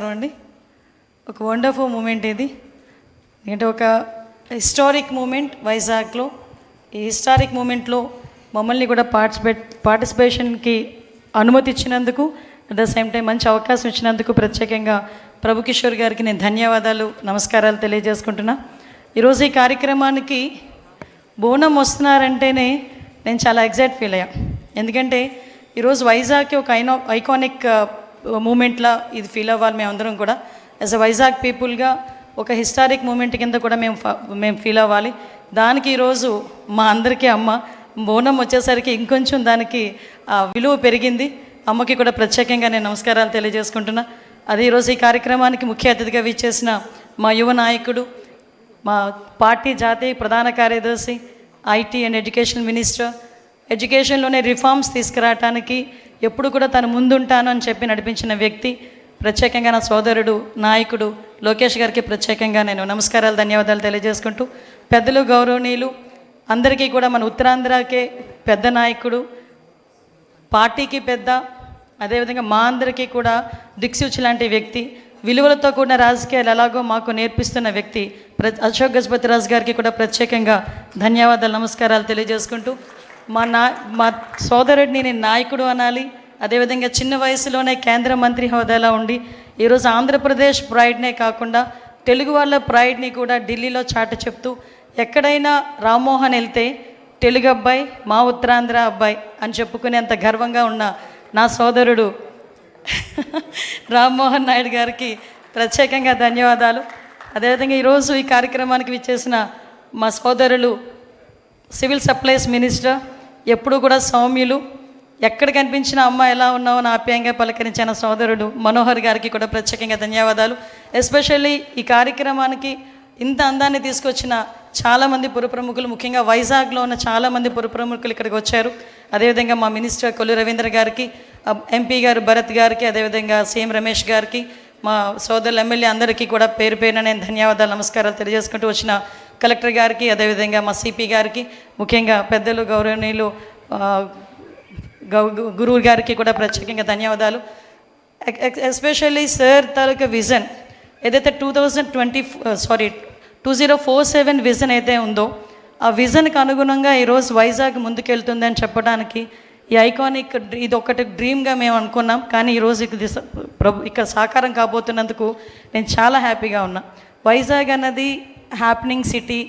అండి ఒక wonderful moment ఇది. అంటే ఒక హిస్టారిక్ మూమెంట్ వైజాగ్లో. ఈ హిస్టారిక్ మూమెంట్లో మమ్మల్ని కూడా పార్టిసిపేషన్కి అనుమతి ఇచ్చినందుకు, అట్ ద సేమ్ టైం మంచి అవకాశం ఇచ్చినందుకు ప్రత్యేకంగా ప్రభు కిషోర్ గారికి నేను ధన్యవాదాలు, నమస్కారాలు తెలియజేసుకుంటున్నా. ఈరోజు ఈ కార్యక్రమానికి బోనం వస్తున్నారంటేనే నేను చాలా ఎగ్జైట్ ఫీల్ అయ్యా. ఎందుకంటే ఈరోజు వైజాగ్కి ఒక ఐకానిక్ మూమెంట్లా ఇది ఫీల్ అవ్వాలి మేమందరం కూడా. యాజ్ అ వైజాగ్ పీపుల్గా ఒక హిస్టారిక్ మూమెంట్ కింద కూడా మేము ఫీల్ అవ్వాలి. దానికి ఈరోజు మా అందరికీ అమ్మ బోనం వచ్చేసరికి ఇంకొంచెం దానికి విలువ పెరిగింది. అమ్మకి కూడా ప్రత్యేకంగా నేను నమస్కారాలు తెలియజేసుకుంటున్నా. అది ఈరోజు ఈ కార్యక్రమానికి ముఖ్య అతిథిగా విచ్చేసిన మా యువ నాయకుడు, మా పార్టీ జాతీయ ప్రధాన కార్యదర్శి, ఐటీ అండ్ ఎడ్యుకేషన్ మినిస్టర్, ఎడ్యుకేషన్లోనే రిఫార్మ్స్ తీసుకురావటానికి ఎప్పుడు కూడా తను ముందుంటాను అని చెప్పి నడిపించిన వ్యక్తి, ప్రత్యేకంగా నా సోదరుడు నాయకుడు లోకేష్ గారికి ప్రత్యేకంగా నేను నమస్కారాలు, ధన్యవాదాలు తెలియజేసుకుంటూ, పెద్దలు గౌరవనీయులు అందరికీ కూడా మన ఉత్తరాంధ్రకే పెద్ద నాయకుడు, పార్టీకి పెద్ద, అదేవిధంగా మా అందరికీ కూడా దిక్సూచి లాంటి వ్యక్తి, విలువలతో కూడిన రాజకీయాలు ఎలాగో మాకు నేర్పిస్తున్న వ్యక్తి అశోక్ గజపతిరాజు గారికి కూడా ప్రత్యేకంగా ధన్యవాదాలు, నమస్కారాలు తెలియజేసుకుంటూ, మా సోదరుడిని నేను నాయకుడు అనాలి. అదేవిధంగా చిన్న వయసులోనే కేంద్ర మంత్రి హోదాలో ఉండి ఈరోజు ఆంధ్రప్రదేశ్ ప్రైడ్నే కాకుండా తెలుగు వాళ్ళ ప్రైడ్ని కూడా ఢిల్లీలో చాటు చెప్తూ, ఎక్కడైనా రామ్మోహన్ వెళ్తే తెలుగు అబ్బాయి, మా ఉత్తరాంధ్ర అబ్బాయి అని చెప్పుకునేంత గర్వంగా ఉన్న నా సోదరుడు రామ్మోహన్ నాయుడు గారికి ప్రత్యేకంగా ధన్యవాదాలు. అదేవిధంగా ఈరోజు ఈ కార్యక్రమానికి విచ్చేసిన మా సోదరులు సివిల్ సప్లైస్ మినిస్టర్, ఎప్పుడు కూడా సౌమ్యులు, ఎక్కడ కనిపించిన అమ్మ ఎలా ఉన్నావో ఆప్యాయంగా పలకరించిన సోదరుడు మనోహర్ గారికి కూడా ప్రత్యేకంగా ధన్యవాదాలు. ఎస్పెషల్లీ ఈ కార్యక్రమానికి ఇంత అందాన్ని తీసుకొచ్చిన చాలామంది పురప్రముఖులు, ముఖ్యంగా వైజాగ్లో ఉన్న చాలామంది పురప్రముఖులు ఇక్కడికి వచ్చారు. అదేవిధంగా మా మినిస్టర్ కొల్లు రవీంద్ర గారికి, ఎంపీ గారు భరత్ గారికి, అదేవిధంగా సీఎం రమేష్ గారికి, మా సోదరులు ఎమ్మెల్యే అందరికీ కూడా పేరు పేరున నేను ధన్యవాదాలు, నమస్కారాలు తెలియజేసుకుంటూ, వచ్చిన కలెక్టర్ గారికి, అదేవిధంగా మా సిపి గారికి, ముఖ్యంగా పెద్దలు గౌరవనీయులు గురువు గారికి కూడా ప్రత్యేకంగా ధన్యవాదాలు. ఎస్పెషల్లీ సార్ తాలూకా విజన్ ఏదైతే 2047 విజన్ అయితే ఉందో, ఆ విజన్కి అనుగుణంగా ఈరోజు వైజాగ్ ముందుకెళ్తుందని చెప్పడానికి ఈ ఐకానిక్ ఇది ఒకటి డ్రీమ్గా మేము అనుకున్నాం. కానీ ఈరోజు ఇక్కడ సాకారం కాబోతున్నందుకు నేను చాలా హ్యాపీగా ఉన్నా. వైజాగ్ అన్నది హ్యాపెనింగ్ సిటీ,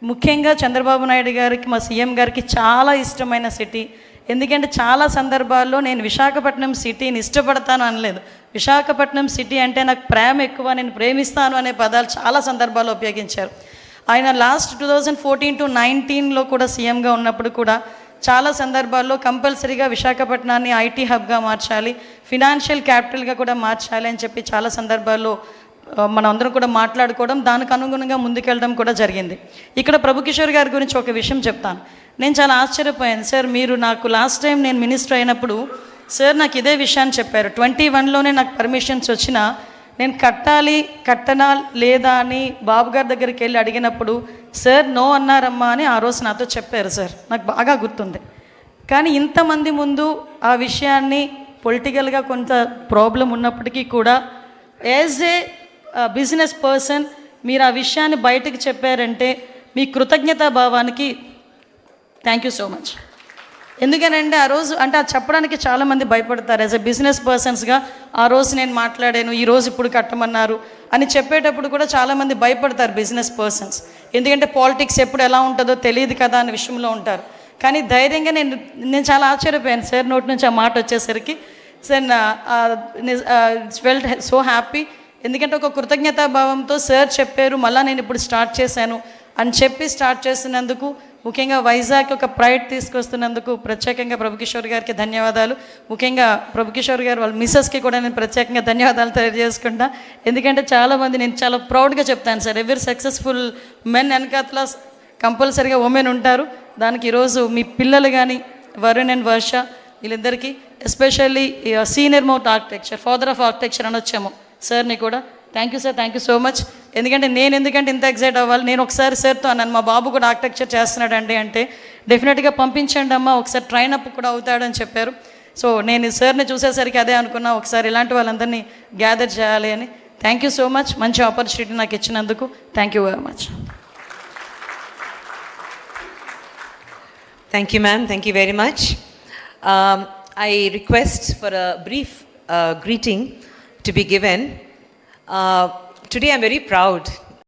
ముఖ్యంగా చంద్రబాబు నాయుడు గారికి, మా సీఎం గారికి చాలా ఇష్టమైన సిటీ. ఎందుకంటే చాలా సందర్భాల్లో నేను విశాఖపట్నం సిటీని ఇష్టపడతాను అనలేదు, విశాఖపట్నం సిటీ అంటే నాకు ప్రేమ ఎక్కువ, నేను ప్రేమిస్తాను అనే పదాలు చాలా సందర్భాల్లో ఉపయోగించారు. ఆయన లాస్ట్ 2014 to 2019లో కూడా సీఎంగా ఉన్నప్పుడు కూడా చాలా సందర్భాల్లో కంపల్సరీగా విశాఖపట్నాన్ని ఐటీ హబ్గా మార్చాలి, ఫినాన్షియల్ క్యాపిటల్గా కూడా మార్చాలి అని చెప్పి చాలా సందర్భాల్లో మనం అందరం కూడా మాట్లాడుకోవడం, దానికి అనుగుణంగా ముందుకెళ్ళడం కూడా జరిగింది. ఇక్కడ ప్రభు కిషోర్ గారి గురించి ఒక విషయం చెప్తాను. నేను చాలా ఆశ్చర్యపోయాను. సార్, మీరు నాకు లాస్ట్ టైం నేను మినిస్టర్ అయినప్పుడు సార్ నాకు ఇదే విషయాన్ని చెప్పారు. 21లోనే నాకు పర్మిషన్స్ వచ్చినా నేను కట్టనా లేదా అని బాబు గారి దగ్గరికి వెళ్ళి అడిగినప్పుడు సార్ నో అన్నారమ్మా అని ఆ రోజు నాతో చెప్పారు. సార్ నాకు బాగా గుర్తుంది. కానీ ఇంతమంది ముందు ఆ విషయాన్ని పొలిటికల్గా కొంత ప్రాబ్లం ఉన్నప్పటికీ కూడా యాజ్ ఏ బిజినెస్ పర్సన్ మీరు ఆ విషయాన్ని బయటకు చెప్పారంటే మీ కృతజ్ఞతా భావానికి థ్యాంక్ యూ సో మచ్. ఎందుకనంటే ఆ రోజు అంటే అది చెప్పడానికి చాలామంది భయపడతారు. యాజ్ ఎ బిజినెస్ పర్సన్స్గా ఆ రోజు నేను మాట్లాడాను, ఈరోజు ఇప్పుడు కట్టమన్నారు అని చెప్పేటప్పుడు కూడా చాలామంది భయపడతారు బిజినెస్ పర్సన్స్. ఎందుకంటే పాలిటిక్స్ ఎప్పుడు ఎలా ఉంటుందో తెలియదు కదా అనే విషయంలో ఉంటారు. కానీ ధైర్యంగా నేను చాలా ఆశ్చర్యపోయాను సార్ నోటి నుంచి ఆ మాట వచ్చేసరికి. Sir felt so happy. ఎందుకంటే ఒక కృతజ్ఞతాభావంతో సార్ చెప్పారు, మళ్ళీ నేను ఇప్పుడు స్టార్ట్ చేశాను అని చెప్పి స్టార్ట్ చేసినందుకు, ముఖ్యంగా వైజాగ్ ఒక ప్రైడ్ తీసుకొస్తున్నందుకు ప్రత్యేకంగా ప్రభు కిషోర్ గారికి ధన్యవాదాలు. ముఖ్యంగా ప్రభు కిషోర్ గారు వాళ్ళ మిస్సెస్కి కూడా నేను ప్రత్యేకంగా ధన్యవాదాలు తెలియజేసుకుంటా. ఎందుకంటే చాలామంది నేను చాలా ప్రౌడ్గా చెప్తాను సార్, ఎవరి సక్సెస్ఫుల్ మెన్ వెనకాతల కంపల్సరీగా ఉమెన్ ఉంటారు. దానికి ఈరోజు మీ పిల్లలు కానీ వరుణ్ అండ్ వర్ష వీళ్ళిద్దరికీ, especially senior most architecture, father of architecture అని వచ్చాము సార్ని కూడా thank you sir, thank you so much. ఎందుకంటే ఎందుకంటే ఇంత ఎగ్జైట్ అవ్వాలి, నేను ఒకసారి సార్తో అన్నాను మా బాబు కూడా ఆర్కిటెక్చర్ చేస్తున్నాడండి అంటే డెఫినెట్గా పంపించండి అమ్మా, ఒకసారి ట్రైన్ అప్ కూడా అవుతాడని చెప్పారు. సో నేను సార్ని చూసేసరికి అదే అనుకున్నా, ఒకసారి ఇలాంటి వాళ్ళందరినీ గ్యాదర్ చేయాలి అని. థ్యాంక్ యూ సో మచ్, మంచి ఆపర్చునిటీ నాకు ఇచ్చినందుకు thank you very much. Thank you, ma'am. Thank you very much. I request for a brief greeting to be given. Today I'm very proud